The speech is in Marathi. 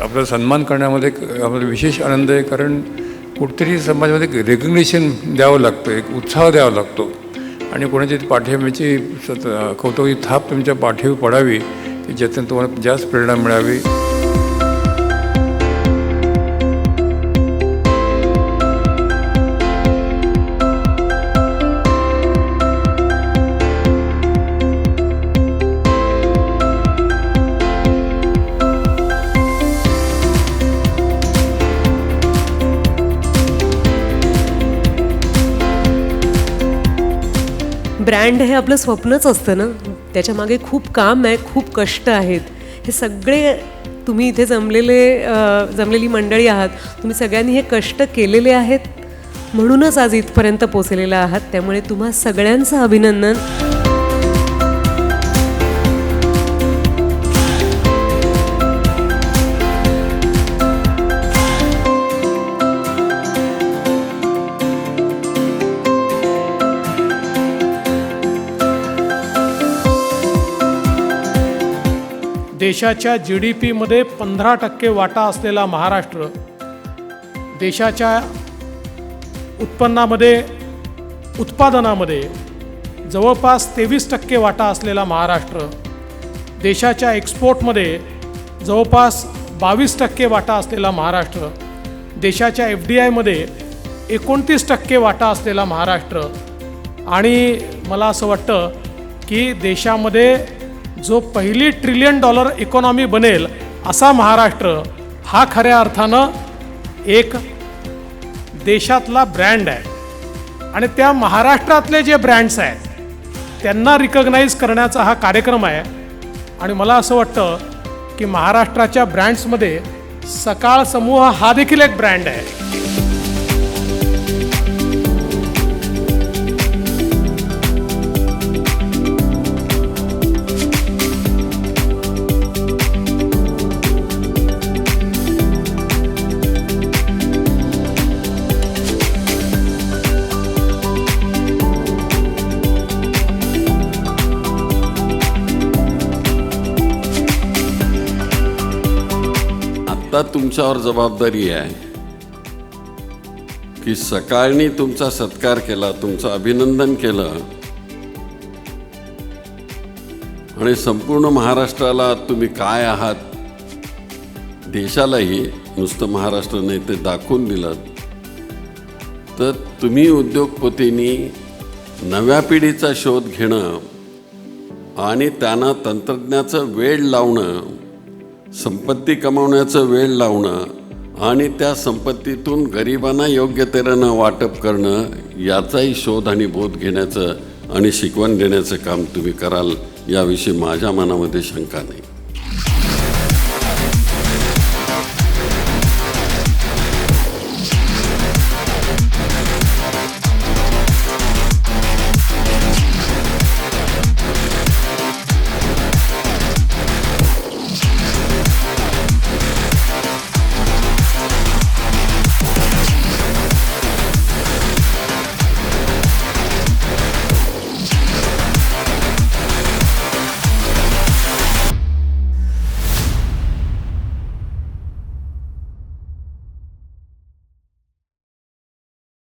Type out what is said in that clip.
आपला सन्मान करण्यामध्ये आम्हाला विशेष आनंद आहे, कारण कुठेतरी समाजामध्ये एक रेकग्निशन द्यावं लागतं, एक उत्साह द्यावा लागतो आणि कोणाची पाठिंब्याची कौतुकाची थाप तुमच्या पाठीवर पडावी की ज्यातून तुम्हाला जास्त प्रेरणा मिळावी. ब्रँड हे आपलं स्वप्नच असतं ना, त्याच्यामागे खूप काम आहे, खूप कष्ट आहेत. हे सगळे तुम्ही इथे जमलेली मंडळी आहात, तुम्ही सगळ्यांनी हे कष्ट केलेले आहेत म्हणूनच आज इथपर्यंत पोचलेला आहात. त्यामुळे तुम्हा सगळ्यांचं अभिनंदन. देशाच्या GDPमध्ये 15% वाटा असलेला महाराष्ट्र, देशाच्या उत्पादनामध्ये जवळपास 23% वाटा असलेला महाराष्ट्र, देशाच्या एक्सपोर्टमध्ये जवळपास 22% वाटा असलेला महाराष्ट्र, देशाच्या FDIमध्ये 29% वाटा असलेला महाराष्ट्र आणि मला असं वाटतं की देशामध्ये जो पहिली $1 ट्रिलियन इकॉनॉमी बनेल असा महाराष्ट्र हा खऱ्या अर्थानं एक देशातला ब्रँड आहे आणि त्या महाराष्ट्रातले जे ब्रँड्स आहेत त्यांना रिकग्नाइज करण्याचा हा कार्यक्रम आहे. आणि मला असं वाटतं की महाराष्ट्राच्या ब्रँड्समध्ये सकाळ समूह हा देखील एक ब्रँड आहे. आता तुमच्यावर जबाबदारी आहे की सकाळनी तुमचा सत्कार केला, तुमचं अभिनंदन केलं आणि संपूर्ण महाराष्ट्राला तुम्ही काय आहात, देशालाही नुसतं महाराष्ट्र नाही ते दाखवून दिलं. तर तुम्ही उद्योगपतींनी नव्या पिढीचा शोध घेणं आणि त्यांना तंत्रज्ञानाचं वेळ लावणं, संपत्ती कमावण्याचं वेळ लावणं आणि त्या संपत्तीतून गरिबांना योग्य तऱ्हेनं वाटप करणं याचाही शोध आणि बोध घेण्याचं आणि शिकवण देण्याचं काम तुम्ही कराल याविषयी माझ्या मनामध्ये शंका नाही.